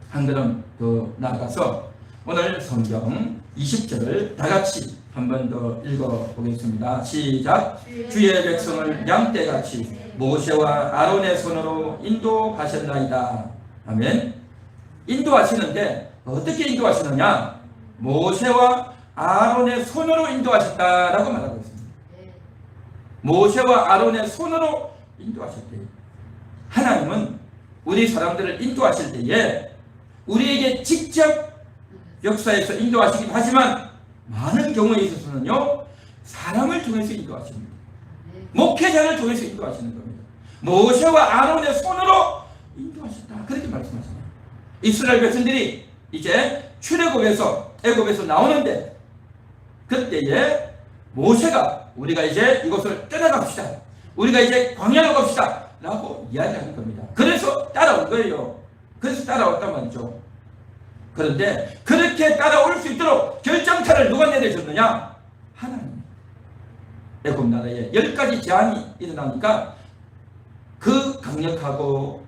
한 걸음 더 나아가서 오늘 성경 20절을 다 같이 한 번 더 읽어보겠습니다. 시작. 주의 백성을 양떼같이 모세와 아론의 손으로 인도하셨나이다. 아멘. 인도하시는데 어떻게 인도하시느냐? 모세와 아론의 손으로 인도하셨다라고 말하고 있습니다. 모세와 아론의 손으로 인도하셨대요. 하나님은 우리 사람들을 인도하실 때에 우리에게 직접 역사에서 인도하시긴 하지만 많은 경우에 있어서는요, 사람을 통해서 인도하십니다. 목회자를 통해서 인도하시는 겁니다. 모세와 아론의 손으로 인도하셨다, 그렇게 말씀하십니다. 이스라엘 백성들이 이제 출애굽에서 애굽에서 나오는데 그때에 모세가 우리가 이제 이곳을 떠나갑시다, 우리가 이제 광야로 갑시다 라고 이야기하는 겁니다. 그래서 따라온 거예요. 그래서 따라왔단 말이죠. 그런데 그렇게 따라올 수 있도록 결정타를 누가 내려줬느냐? 하나님. 애굽 나라에 10가지 재앙이 일어나니까 그 강력하고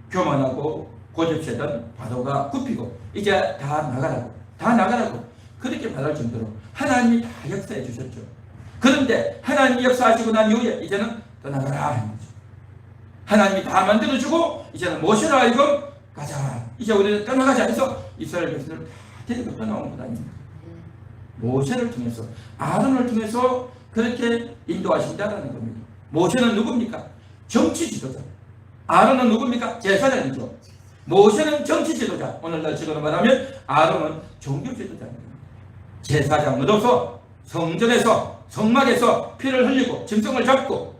교만하고 고집세던 바로가 굽히고 이제 다 나가라고 그렇게 말할 정도로 하나님이 다 역사해 주셨죠. 그런데 하나님이 역사하시고 난 이후에 이제는 떠나가라 하는 거죠. 하나님이 다 만들어주고 이제는 모세로 하여금 가자, 이제 우리는 떠나가자 해서 이스라엘 백성들을 다 데리고 떠나온 것 아닙니까? 모세를 통해서, 아론을 통해서 그렇게 인도하신다는 겁니다. 모세는 누굽니까? 정치 지도자. 아론은 누굽니까? 제사장이죠. 모세는 정치 지도자. 오늘날 식으로 말하면 아론은 종교 지도자입니다. 제사장으로서 성전에서 성막에서 피를 흘리고 짐승을 잡고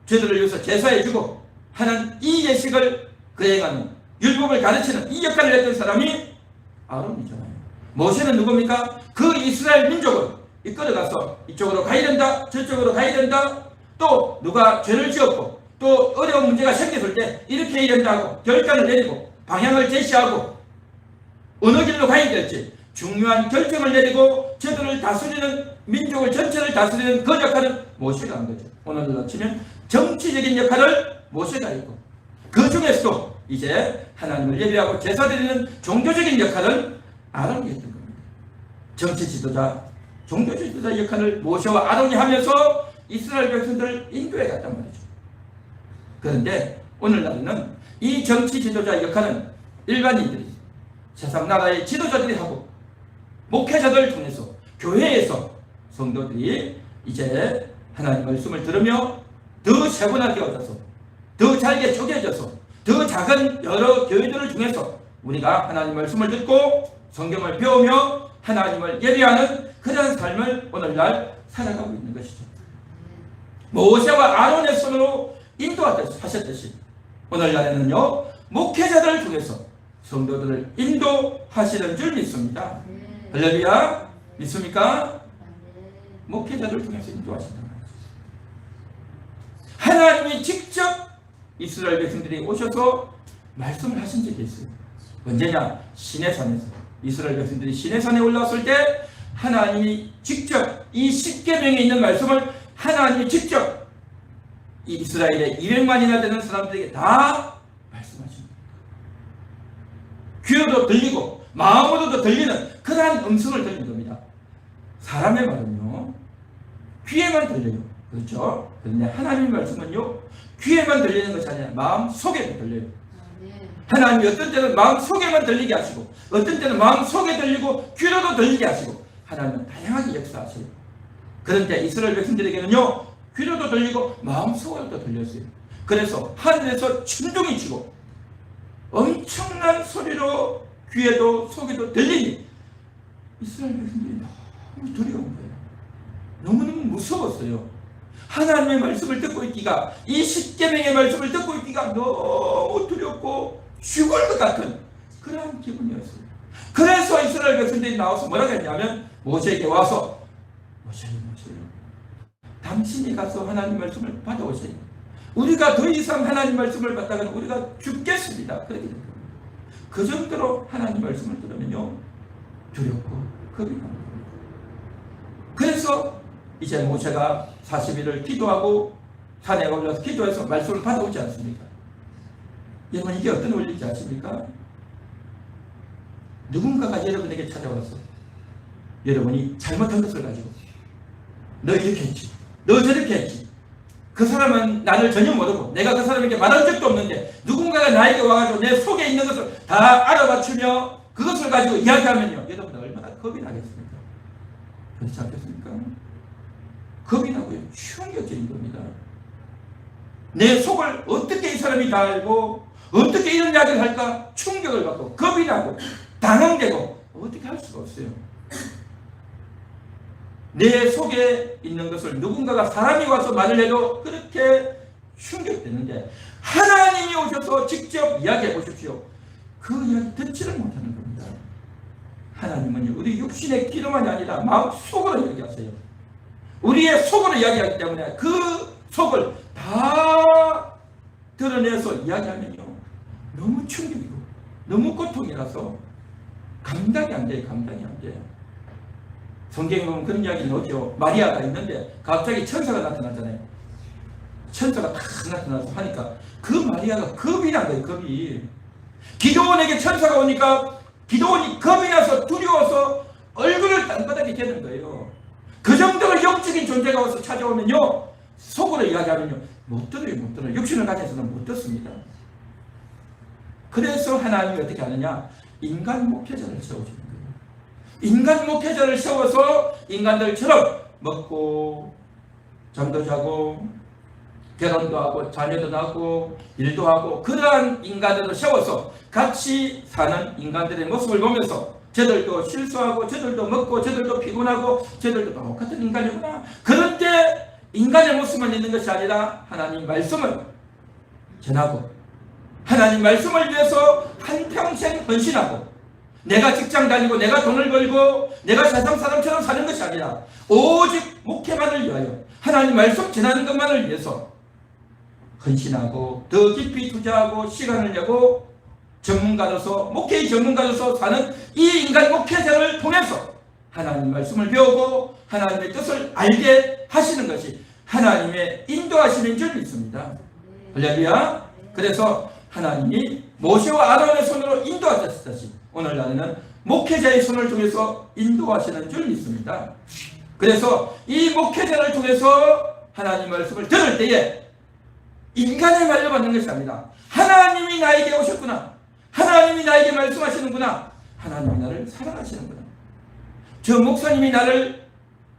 죄들을 위해서 제사해주고 하는 이 예식을 거행하는, 율법을 가르치는 이 역할을 했던 사람이 아론이잖아요. 모세는 누굽니까? 그 이스라엘 민족을 이끌어가서 이쪽으로 가야 된다, 저쪽으로 가야 된다, 또 누가 죄를 지었고 또 어려운 문제가 생겼을 때 이렇게 해야 된다고 결단을 내리고 방향을 제시하고 어느 길로 가야 될지 중요한 결정을 내리고 저들을 다스리는, 민족을 전체를 다스리는 그 역할은 모세가 한 거죠. 오늘날로 치면 정치적인 역할을 모세가 했고, 그 중에서도 이제 하나님을 예배하고 제사드리는 종교적인 역할은 아론이 했던 겁니다. 정치 지도자, 종교 지도자 역할을 모세와 아론이 하면서 이스라엘 백성들을 인도해 갔단 말이죠. 그런데 오늘날에는 이 정치 지도자 역할은 일반인들이, 세상 나라의 지도자들이 하고 목회자들을 통해서 교회에서 성도들이 이제 하나님 말씀을 들으며 더 세분하게 얻어서, 더 잘게 쪼개져서, 더 작은 여러 교회들을 통해서 우리가 하나님 말씀을 듣고 성경을 배우며 하나님을 예배하는 그런 삶을 오늘날 살아가고 있는 것이죠. 모세와 아론의 손으로 인도하셨듯이 오늘날에는요, 목회자들을 통해서 성도들을 인도하시는 줄 믿습니다. 할렐루야. 믿습니까? 목회자들을 통해서 인도하신단 말이죠. 하나님이 직접 이스라엘 백성들이 오셔서 말씀을 하신 적이 있어요. 언제냐? 시내산에서. 이스라엘 백성들이 시내산에 올라왔을 때 하나님이 직접 이 십계명에 있는 말씀을 하나님이 직접 이 이스라엘의 200만이나 되는 사람들에게 다 말씀하십니다. 귀로도 들리고 마음으로도 들리는 그러한 음성을 들린 겁니다. 사람의 말은요, 귀에만 들려요. 그렇죠? 그런데 하나님의 말씀은요, 귀에만 들리는 것이 아니라 마음 속에도 들려요. 하나님이 어떤 때는 마음 속에만 들리게 하시고 어떤 때는 마음 속에 들리고 귀로도 들리게 하시고 하나님은 다양하게 역사하세요. 그런데 이스라엘 백성들에게는요, 귀로도 들리고 마음 속에도 들렸어요. 그래서 하늘에서 천둥이 치고 엄청난 소리로 귀에도 속에도 들리니 이스라엘 백성들이 너무 두려운 거예요. 너무너무 무서웠어요. 하나님의 말씀을 듣고 있기가, 이 십계명의 말씀을 듣고 있기가 너무 두렵고 죽을 것 같은 그러한 기분이었어요. 그래서 이스라엘 백성들이 나와서 뭐라고 했냐면 모세에게 와서 모세요, 당신이 가서 하나님 말씀을 받아오세요. 우리가 더 이상 하나님 말씀을 받다가는 우리가 죽겠습니다. 그렇게 된 겁니다. 그 정도로 하나님 말씀을 들으면요, 두렵고 겁이 납니다. 그래서 이제 모세가 40일을 기도하고 산에 올라서 기도해서 말씀을 받아오지 않습니까? 여러분, 이게 어떤 원리인지 아십니까? 누군가가 여러분에게 찾아와서 여러분이 잘못한 것을 가지고 너 이렇게 했지, 너 저렇게 했지, 그 사람은 나를 전혀 모르고 내가 그 사람에게 말한 적도 없는데 누군가가 나에게 와가지고 내 속에 있는 것을 다 알아맞추며 그것을 가지고 이야기하면요, 여러분 얼마나 겁이 나겠습니까? 그렇지 않겠습니까? 겁이 나고요, 충격적인 겁니다. 내 속을 어떻게 이 사람이 다 알고 어떻게 이런 이야기를 할까 충격을 받고 겁이 나고 당황되고 어떻게 할 수가 없어요. 내 속에 있는 것을 누군가가 사람이 와서 말을 해도 그렇게 충격되는데 하나님이 오셔서 직접 이야기해 보십시오. 그 이야기 듣지를 못하는 겁니다. 하나님은 우리 육신의 귀로만이 아니라 마음 속으로 이야기하세요. 우리의 속으로 이야기하기 때문에 그 속을 다 드러내서 이야기하면요, 너무 충격이고 너무 고통이라서 감당이 안 돼요. 감당이 안 돼요. 성경에 보면 그런 이야기 나오죠. 마리아가 있는데 갑자기 천사가 나타나잖아요. 천사가 탁 나타나서 하니까 그 마리아가 겁이 난 거예요. 겁이. 기도원에게 천사가 오니까 기도원이 겁이 나서 두려워서 얼굴을 땅바닥에 대는 거예요. 그 정도로 영적인 존재가 와서 찾아오면요, 속으로 이야기하면요, 못 들어요. 못 들어요. 육신을 가져서는 못 듣습니다. 그래서 하나님이 어떻게 하느냐, 인간 목회자를 세워주는 거예요. 인간 목회자를 세워서 인간들처럼 먹고 잠도 자고 결혼도 하고 자녀도 낳고 일도 하고 그러한 인간들을 세워서 같이 사는 인간들의 모습을 보면서 저들도 실수하고 저들도 먹고 저들도 피곤하고 저들도 똑같은 인간이구나. 그런데 인간의 모습만 있는 것이 아니라 하나님 말씀을 전하고 하나님 말씀을 위해서 한평생 헌신하고 내가 직장 다니고 내가 돈을 벌고 내가 세상 사람처럼 사는 것이 아니라 오직 목회만을 위하여 하나님 말씀 전하는 것만을 위해서 헌신하고 더 깊이 투자하고 시간을 내고 전문가로서 목회의 전문가로서 사는 이 인간 목회자를 통해서 하나님 말씀을 배우고 하나님의 뜻을 알게 하시는 것이 하나님의 인도하시는 줄 믿습니다. 할렐루야. 그래서 하나님이 모세와 아론의 손으로 인도하셨듯이 오늘날에는 목회자의 손을 통해서 인도하시는 줄 믿습니다. 그래서 이 목회자를 통해서 하나님 말씀을 들을 때에 인간의 말로 받는 것이 아니라 하나님이 나에게 오셨구나, 하나님이 나에게 말씀하시는구나, 하나님이 나를 사랑하시는구나, 저 목사님이 나를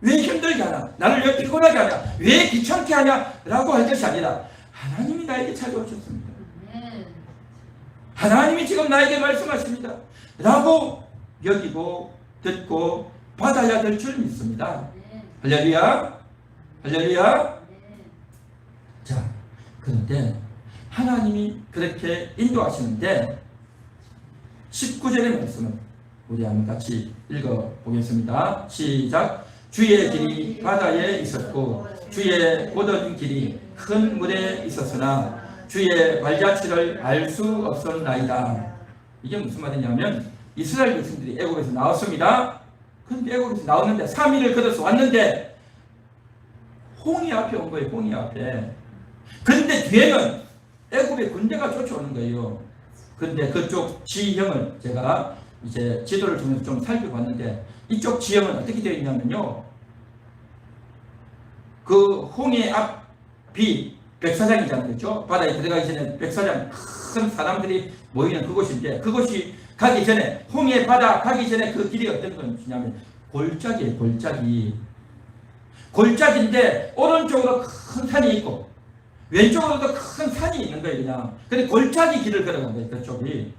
왜 힘들게 하나, 나를 왜 피곤하게 하냐, 왜 귀찮게 하냐 라고 할 것이 아니라 하나님이 나에게 찾아오셨습니다. 하나님이 지금 나에게 말씀하십니다 라고 여기고 듣고 받아야 될 줄 믿습니다. 할렐루야. 할렐루야. 자, 그런데 하나님이 그렇게 인도하시는데 19절의 말씀은 우리 한번 같이 읽어보겠습니다. 시작. 주의 길이 바다에 있었고 주의 보던 길이 큰 물에 있었으나 주의 발자취를 알 수 없었나이다. 이게 무슨 말이냐면 이스라엘 백성들이 애굽에서 나왔습니다. 그런데 애굽에서 나왔는데 3일을 걸어서 왔는데 홍해 앞에 온 거예요. 홍해 앞에. 그런데 뒤에는 애굽의 군대가 쫓아오는 거예요. 그런데 그쪽 지형을 제가 이제 지도를 통해서 좀 살펴봤는데 이쪽 지형은 어떻게 되어 있냐면요, 그 홍해 앞이 백사장이잖아요. 그렇죠? 바다에 들어가기 전에 백사장, 큰 사람들이 모이는 그곳인데 그곳이 가기 전에 홍해 바다 가기 전에 그 길이 어떤 것이냐면 골짜기예요. 골짜기. 골짜기인데 오른쪽으로 큰 산이 있고 왼쪽으로도 큰 산이 있는 거예요. 그냥. 근데 골짜기 길을 걸어간 거예요. 그쪽이.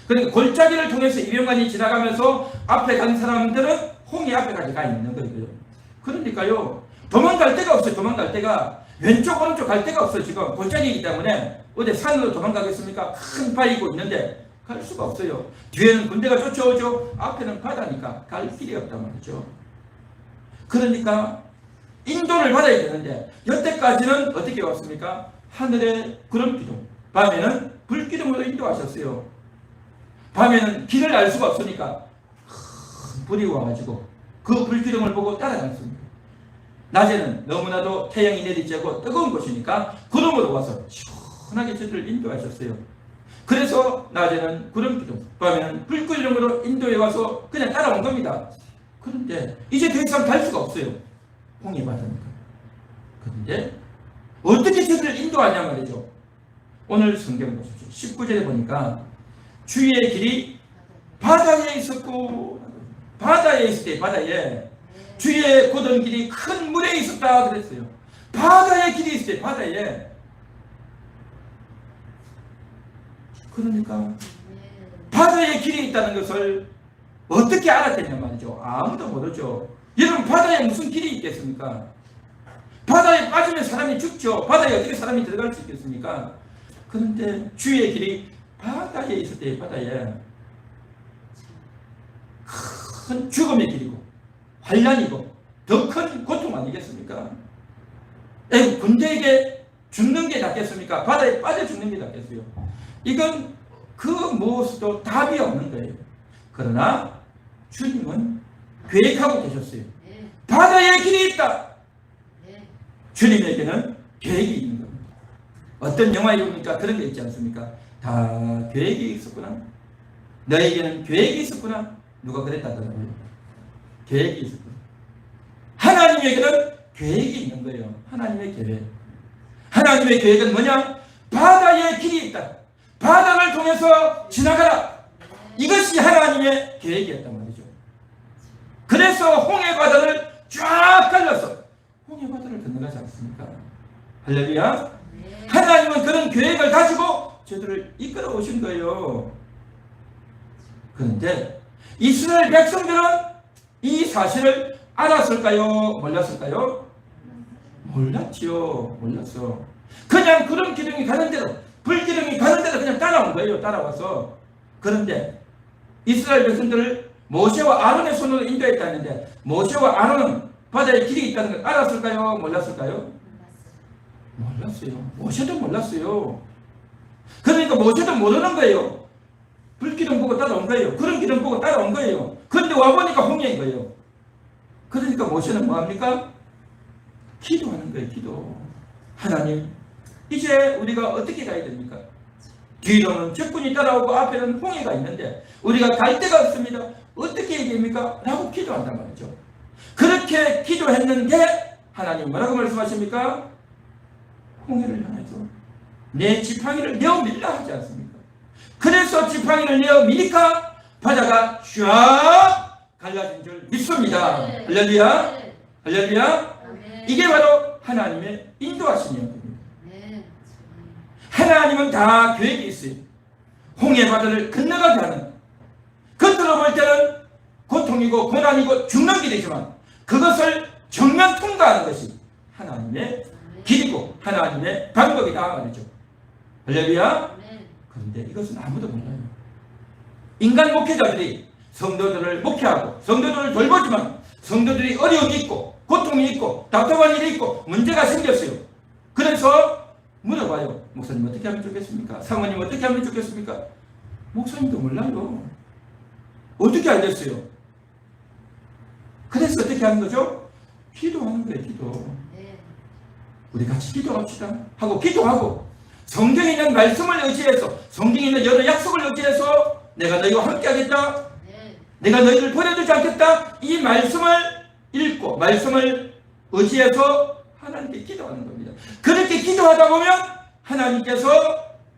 그러니까 골짜기를 통해서 이병관이 지나가면서 앞에 간 사람들은 홍해 앞에까지 가 있는 거예요. 그러니까요, 도망갈 데가 없어요. 도망갈 데가. 왼쪽 오른쪽 갈 데가 없어요. 지금 골짜기이기 때문에 어디 산으로 도망가겠습니까? 큰 바위고 있는데 갈 수가 없어요. 뒤에는 군대가 쫓아오죠. 앞에는 바다니까 갈 길이 없단 말이죠. 그러니까 인도를 받아야 되는데 여태까지는 어떻게 왔습니까? 하늘에 구름 기둥, 밤에는 불기둥으로 인도하셨어요. 밤에는 길을 알 수가 없으니까 큰 불이 와가지고 그 불기둥을 보고 따라갔습니다. 낮에는 너무나도 태양이 내리쬐고 뜨거운 곳이니까 구름으로 와서 시원하게 저들을 인도하셨어요. 그래서 낮에는 구름 기둥, 밤에는 불기둥으로 인도에 와서 그냥 따라온 겁니다. 그런데 이제 더 이상 갈 수가 없어요. 홍해 바다니까. 그런데 어떻게 저들을 인도하냐 말이죠. 오늘 성경 보십시오. 19절에 보니까 주의 길이 바다에 있었고, 바다에 있을 때 바다에 주의 곧은 길이 큰 물에 있었다 그랬어요. 바다에 길이 있을 때 바다에. 그러니까 바다에 길이 있다는 것을 어떻게 알았겠냐 말이죠. 아무도 모르죠. 여러분, 바다에 무슨 길이 있겠습니까? 바다에 빠지면 사람이 죽죠. 바다에 어떻게 사람이 들어갈 수 있겠습니까? 그런데 주의 길이 바다에 있을 때 바다에 큰 죽음의 길이고 환난이고 더 큰 고통 아니겠습니까? 군대에게 죽는 게 낫겠습니까? 바다에 빠져 죽는 게 낫겠어요? 이건 그 무엇도 답이 없는 거예요. 그러나 주님은 계획하고 계셨어요. 바다에 길이 있다. 주님에게는 계획이 있는 겁니다. 어떤 영화에 보니까 그런 게 있지 않습니까? 다 계획이 있었구나. 너에게는 계획이 있었구나. 누가 그랬다더라고요. 계획이 있었구나. 하나님에게는 계획이 있는 거예요. 하나님의 계획. 하나님의 계획은 뭐냐? 바다에 길이 있다. 바다를 통해서 지나가라. 이것이 하나님의 계획이었단 말이죠. 그래서 홍해 바다를 쫙 갈라서 홍해 바다를 건너가지 않습니까? 할렐루야. 하나님은 그런 계획을 가지고 저들을 이끌어 오신 거예요. 그런데 이스라엘 백성들은 이 사실을 알았을까요? 몰랐을까요? 몰랐지요. 몰랐어. 그냥 구름 기둥이 가는 대로, 불기둥이 가는 대로 그냥 따라온 거예요. 따라와서. 그런데 이스라엘 백성들을 모세와 아론의 손으로 인도했다는데 모세와 아론은 바다에 길이 있다는 걸 알았을까요? 몰랐을까요? 몰랐어요. 모세도 몰랐어요. 그러니까 모세도 모르는 거예요. 불기둥 보고 따라온 거예요. 구름 기둥 보고 따라온 거예요. 그런데 와보니까 홍해인 거예요. 그러니까 모세는 뭐합니까? 기도하는 거예요. 기도. 하나님, 이제 우리가 어떻게 가야 됩니까? 뒤로는 적군이 따라오고 앞에는 홍해가 있는데 우리가 갈 데가 없습니다. 어떻게 해야 됩니까? 라고 기도한단 말이죠. 그렇게 기도했는데 하나님 뭐라고 말씀하십니까? 홍해를 향해서 내 지팡이를 내어 밀라 하지 않습니까? 그래서 지팡이를 내어 미니까 바다가 쫙 갈라진 줄 믿습니다. 할렐루야. 할렐루야. 이게 바로 하나님의 인도하심이었습니다. 하나님은 다 계획이 있어요. 홍해 바다를 건너가게 하는, 겉으로 볼 때는 고통이고 고난이고 죽는 길이지만 그것을 정면 통과하는 것이 하나님의 길이고 하나님의 방법이다 말이죠. 할렐루야. 그런데 이것은 아무도 몰라요. 인간 목회자들이 성도들을 목회하고 성도들을 돌보지만 성도들이 어려움이 있고 고통이 있고 답답한 일이 있고 문제가 생겼어요. 그래서 물어봐요. 목사님 어떻게 하면 좋겠습니까? 사모님 어떻게 하면 좋겠습니까? 목사님도 몰라요. 어떻게 알겠어요? 그래서 어떻게 하는 거죠? 기도하는 거예요. 기도. 우리 같이 기도합시다 하고 기도하고 성경에 있는 말씀을 의지해서 성경에 있는 여러 약속을 의지해서 내가 너희와 함께 하겠다. 내가 너희를 버려두지 않겠다. 이 말씀을 읽고 말씀을 의지해서 하나님께 기도하는 겁니다. 그렇게 기도하다 보면 하나님께서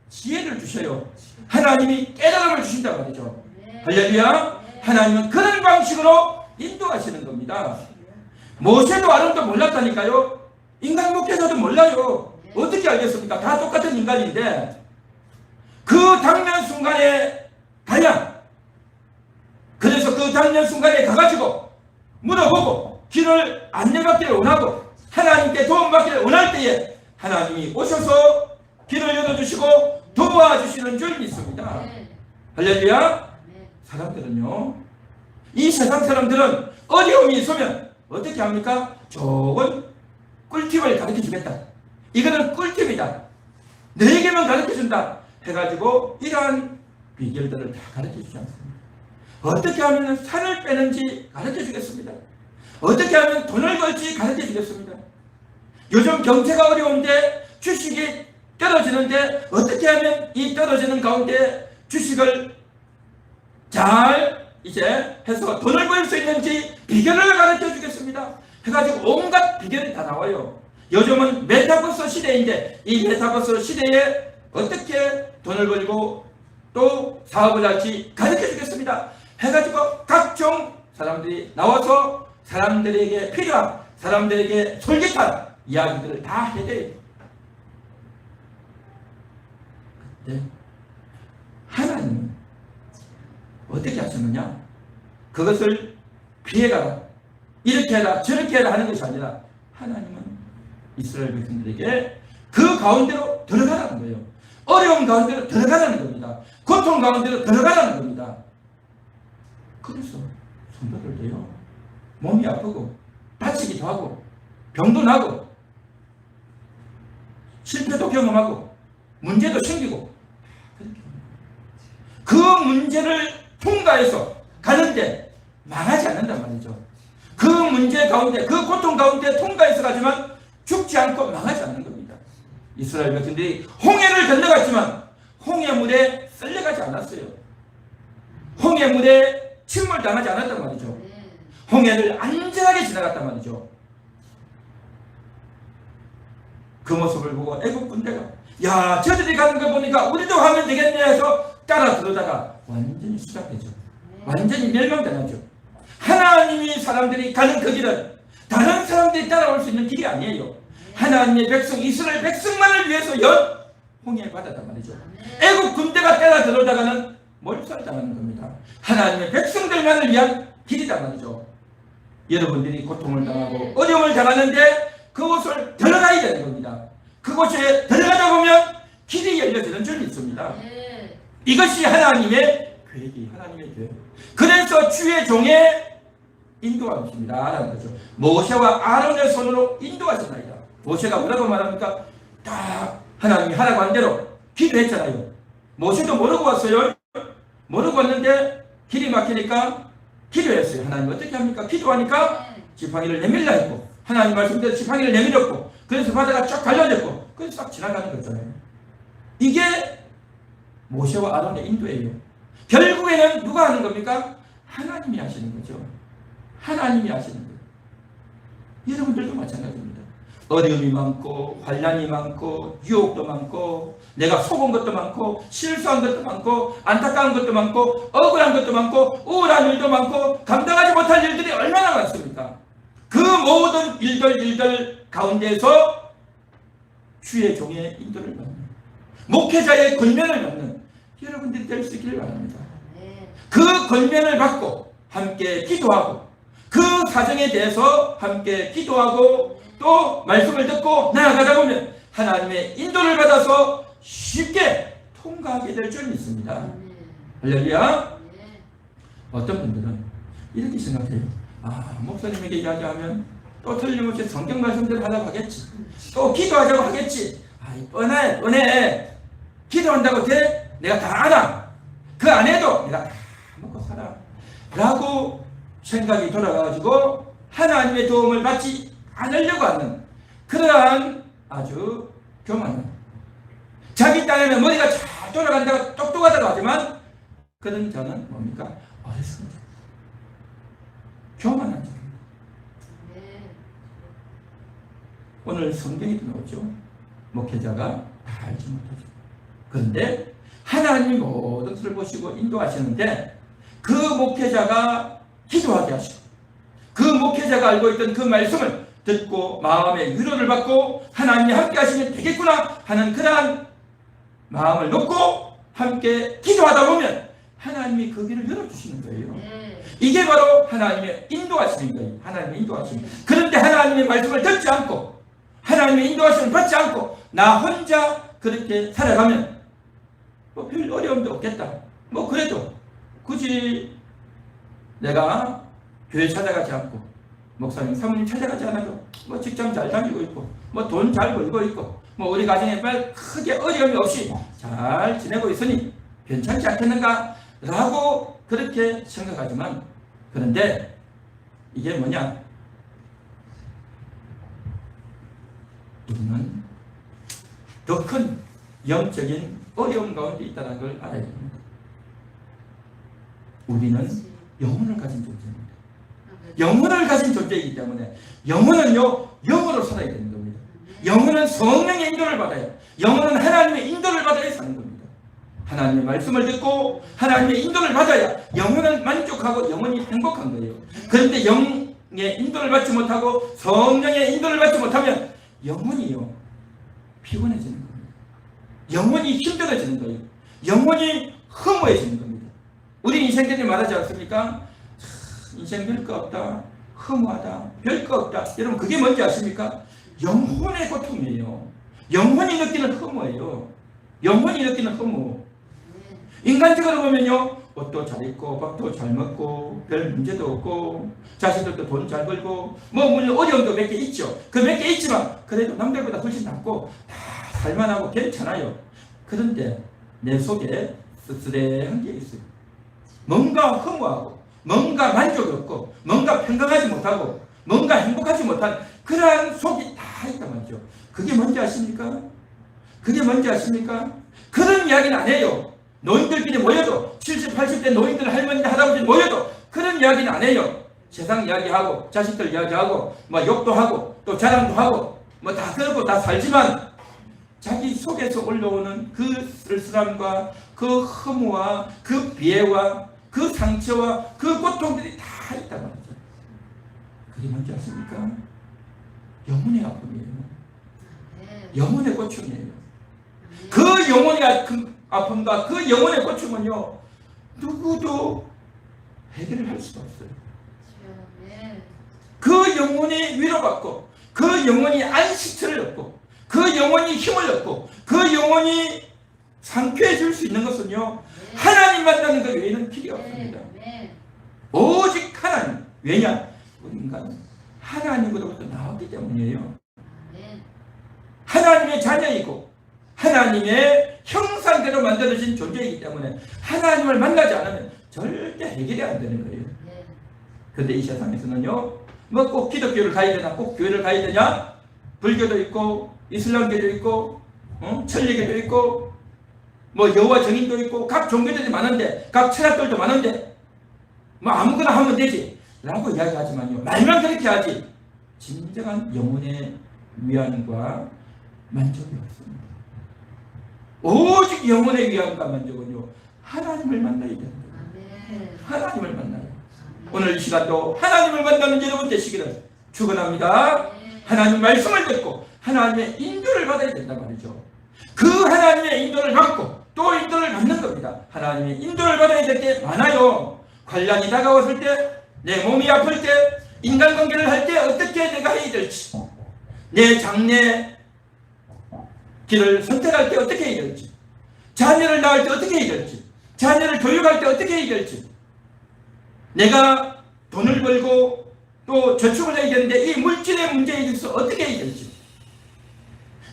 지혜를 주셔요. 하나님이 깨달음을 주신다 말이죠. 할렐루야. 하나님은 그런 방식으로 인도하시는 겁니다. 모세도 아론도 몰랐다니까요. 인간 목회자도 몰라요. 어떻게 알겠습니까? 다 똑같은 인간인데 그 당면 순간에 가야, 그래서 그 당면 순간에 가가지고 물어보고 길을 안내받기를 원하고 하나님께 도움받기를 원할 때에 하나님이 오셔서 길을 열어주시고 도와주시는 줄 믿습니다. 할렐루야. 사람들은요, 이 세상 사람들은 어려움이 있으면 어떻게 합니까? 좋은 꿀팁을 가르쳐 주겠다. 이거는 꿀팁이다. 너에게만 가르쳐 준다. 해가지고 이러한 비결들을 다 가르쳐 주지 않습니다. 어떻게 하면 살을 빼는지 가르쳐 주겠습니다. 어떻게 하면 돈을 벌지 가르쳐 주겠습니다. 요즘 경제가 어려운데 주식이 떨어지는데 어떻게 하면 이 떨어지는 가운데 주식을 잘 이제 해서 돈을 벌 수 있는지 비결을 가르쳐 주겠습니다. 해가지고 온갖 비결이 다 나와요. 요즘은 메타버스 시대인데 이 메타버스 시대에 어떻게 돈을 벌고 또 사업을 할지 가르쳐 주겠습니다. 해가지고 각종 사람들이 나와서 사람들에게 필요한, 사람들에게 솔깃한 이야기들을 다 해줘요. 그때 하나님은 어떻게 하셨느냐? 그것을 피해가라, 이렇게 해라, 저렇게 해라 하는 것이 아니라 하나님은 이스라엘 백성들에게 그 가운데로 들어가라는 거예요. 어려운 가운데로 들어가라는 겁니다. 고통 가운데로 들어가라는 겁니다. 그래서 성도들도요, 몸이 아프고 다치기도 하고 병도 나고 실패도 경험하고 문제도 생기고, 그 문제를 통과해서 가는데 망하지 않는단 말이죠. 그 문제 가운데, 그 고통 가운데 통과해서 가지만 죽지 않고 망하지 않는 겁니다. 이스라엘 백성들이 홍해를 건너갔지만 홍해물에 쓸려가지 않았어요. 홍해물에 침몰당하지 않았단 말이죠. 홍해를 안전하게 지나갔단 말이죠. 그 모습을 보고 애국 군대가, 야, 저들이 가는 걸 보니까 우리도 하면 되겠네 해서 따라 들어다가 완전히 수작되죠. 완전히 멸망당하죠. 하나님이 사람들이 가는 그 길은 다른 사람들이 따라올 수 있는 길이 아니에요. 하나님의 백성, 이스라엘 백성만을 위해서 연 홍해 바다단 말이죠. 애국 군대가 따라 들어다가는 몰살당하는 겁니다. 하나님의 백성들만을 위한 길이단 말이죠. 여러분들이 고통을 당하고 어려움을 당하는데 그곳을 들어가야 되는 겁니다. 그곳에 들어가다 보면 길이 열려지는 줄 믿습니다. 이것이 하나님의 계획이, 하나님의 계획. 그래서 주의 종의 인도하십니다 라는 거죠. 모세와 아론의 손으로 인도하셨나이다. 모세가 뭐라고 말합니까? 딱 하나님이 하라고 한 대로 기도했잖아요. 모세도 모르고 왔어요. 모르고 왔는데 길이 막히니까 기도했어요. 하나님 어떻게 합니까? 기도하니까 지팡이를 내밀라 했고, 하나님 말씀대로 지팡이를 내밀었고, 그래서 바다가 쫙 갈라졌고, 그래서 싹 지나가는 거잖아요. 이게 모세와 아론의 인도예요. 결국에는 누가 하는 겁니까? 하나님이 하시는 거죠. 하나님이 하시는 거예요. 여러분들도 마찬가지입니다. 어려움이 많고 환난이 많고 유혹도 많고 내가 속은 것도 많고 실수한 것도 많고 안타까운 것도 많고 억울한 것도 많고 우울한 일도 많고 감당하지 못할 일들이 얼마나 많습니까? 그 모든 일들 가운데에서 주의 종의 인도를 받는, 목회자의 권면을 받는 여러분들이 될 수 있기를 바랍니다. 그 권면을 받고 함께 기도하고 그 사정에 대해서 함께 기도하고 또 말씀을 듣고 나아가다 보면 하나님의 인도를 받아서 쉽게 통과하게 될 줄 믿습니다. 할렐루야. 어떤 분들은 이렇게 생각해요. 아, 목사님에게 이야기하면 또 틀림없이 성경 말씀대로 하라고 하겠지, 또 기도하자고 하겠지. 아, 뻔해. 기도한다고 돼? 내가 다 알아. 그 안 해도 내가 다 먹고 살아 라고 생각이 돌아가지고 하나님의 도움을 받지 않으려고 하는 그러한 아주 교만한, 자기 딴에는 머리가 잘 돌아간다고 똑똑하다고 하지만 그런 자는 뭡니까? 어렸습니다. 교만한 자입니다. 오늘 성경에도 나오죠. 목회자가 다 알지 못하죠. 그런데 하나님이 모든 것을 보시고 인도하시는데 그 목회자가 기도하게 하시고 그 목회자가 알고 있던 그 말씀을 듣고 마음의 위로를 받고 하나님이 함께 하시면 되겠구나 하는 그러한 마음을 놓고 함께 기도하다 보면 하나님이 그 길을 열어주시는 거예요. 이게 바로 하나님의 인도하시는 거예요. 하나님의 인도하시는. 그런데 하나님의 말씀을 듣지 않고 하나님의 인도하심을 받지 않고 나 혼자 그렇게 살아가면 뭐 별 어려움도 없겠다. 뭐 그래도 굳이 내가 교회 찾아가지 않고 목사님, 사모님 찾아가지 않아도 뭐 직장 잘 다니고 있고 뭐 돈 잘 벌고 있고 뭐 우리 가정에 말 크게 어려움이 없이 잘 지내고 있으니 괜찮지 않겠는가 라고 그렇게 생각하지만, 그런데 이게 뭐냐, 우리는 더 큰 영적인 어려움 가운데 있다는 걸 알아야 됩니다. 우리는 영혼을 가진 존재입니다. 영혼을 가진 존재이기 때문에 영혼은요, 영으로 살아야 되는 겁니다. 영혼은 성령의 인도를 받아요. 영혼은 하나님의 인도를 받아야 사는 겁니다. 하나님의 말씀을 듣고 하나님의 인도를 받아야 영혼은 만족하고 영혼이 행복한 거예요. 그런데 영의 인도를 받지 못하고 성령의 인도를 받지 못하면 영혼이요, 피곤해지는 겁니다. 영혼이 힘들어지는 거예요. 영혼이 허무해지는 겁니다. 우리 인생들이 말하지 않습니까? 인생 별거 없다, 허무하다, 별거 없다. 여러분, 그게 뭔지 아십니까? 영혼의 고통이에요. 영혼이 느끼는 허무예요. 영혼이 느끼는 허무. 인간적으로 보면요, 옷도 잘 입고 밥도 잘 먹고 별 문제도 없고 자식들도 돈 잘 벌고 뭐 물론 어려움도 몇 개 있죠. 그 몇 개 있지만 그래도 남들보다 훨씬 낫고 다 살만하고 괜찮아요. 그런데 내 속에 쓸쓸한 게 있어요. 뭔가 허무하고 뭔가 만족이 없고 뭔가 평강하지 못하고 뭔가 행복하지 못한 그러한 속이 다 있단 말이죠. 그게 뭔지 아십니까? 그게 뭔지 아십니까? 그런 이야기는 안 해요. 노인들끼리 모여도 70, 80대 노인들, 할머니들, 할아버지 모여도 그런 이야기는 안 해요. 세상 이야기하고 자식들 이야기하고 뭐 욕도 하고 또 자랑도 하고 뭐 다 그러고 다 살지만 자기 속에서 올라오는 그 쓸쓸함과 그 허무와 그 비애와 그 상처와 그 고통들이 다 있단 말이죠. 그게 뭔지 아십니까? 영혼의 아픔이에요. 영혼의 고충이에요. 그 영혼의 아픔과 그 영혼의 고충은요, 누구도 해결을 할 수가 없어요. 그 영혼이 위로받고 그 영혼이 안식처를 얻고 그 영혼이 힘을 얻고 그 영혼이 상쾌해질 수 있는 것은요, 하나님 만나는 것 외에는 길이 없습니다. 오직 하나님. 왜냐? 우리 인간은 하나님으로부터 나왔기 때문이에요. 하나님의 자녀이고 하나님의 형상대로 만들어진 존재이기 때문에 하나님을 만나지 않으면 절대 해결이 안 되는 거예요. 그런데 이 세상에서는요, 뭐 꼭 기독교를 가야 되나, 꼭 교회를 가야 되냐, 불교도 있고 이슬람교도 있고 천리교도 있고 뭐 여호와 증인도 있고 각 종교들이 많은데 각 철학들도 많은데 뭐 아무거나 하면 되지 라고 이야기하지만요, 말만 그렇게 하지 진정한 영혼의 위안과 만족이 없습니다. 오직 영혼의 위안과 만족은요, 하나님을 만나야 됩니다. 하나님을 만나요. 오늘 이 시간도 하나님을 만나는 여러분 되시기를 축원합니다. 하나님 말씀을 듣고 하나님의 인도를 받아야 된단 말이죠. 그 하나님의 인도를 받고 또 인도를 받는 겁니다. 하나님의 인도를 받아야 될 게 많아요. 관란이 다가왔을 때, 내 몸이 아플 때, 인간관계를 할 때 어떻게 내가 해야 될지, 내 장래 길을 선택할 때 어떻게 해야 될지, 자녀를 낳을 때 어떻게 해야 될지, 자녀를 교육할 때 어떻게 해야 될지, 내가 돈을 벌고 또 저축을 해야 되는데 이 물질의 문제에 있어서 어떻게 해야 될지,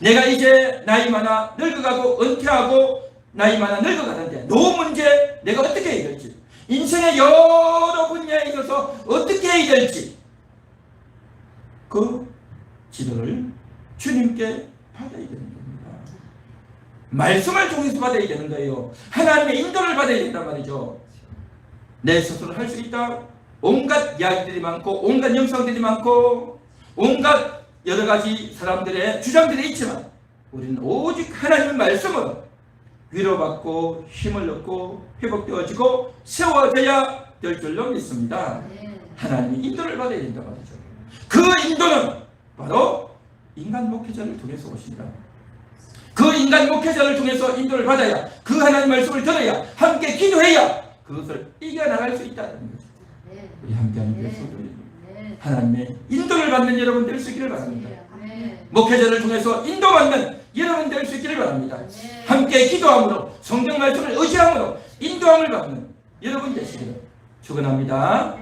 내가 이제 나이 많아 늙어가고 은퇴하고 나이 많아 늙어가는데 노후 문제 내가 어떻게 해야 될지, 인생의 여러 분야에 있어서 어떻게 해야 될지 그 지도를 주님께 받아야 되는 겁니다. 말씀을 통해서 받아야 되는 거예요. 하나님의 인도를 받아야 된단 말이죠. 내 스스로 할 수 있다. 온갖 이야기들이 많고 온갖 영상들이 많고 온갖 여러 가지 사람들의 주장들이 있지만 우리는 오직 하나님의 말씀으로 위로받고 힘을 얻고 회복되어지고 세워져야 될 줄로 믿습니다. 하나님의 인도를 받아야 된다 말이죠. 그 인도는 바로 인간 목회자를 통해서 오십니다. 그 인간 목회자를 통해서 인도를 받아야, 그 하나님 말씀을 들어야, 함께 기도해야 그것을 이겨나갈 수 있다는 거죠. 우리 함께하는 예수를 하나님의 인도를 받는 여러분 될 수 있기를 바랍니다. 목회자를 통해서 인도받는 여러분 될 수 있기를 바랍니다. 함께 기도함으로, 성경 말씀을 의지함으로 인도함을 받는 여러분 되시기를 축원합니다.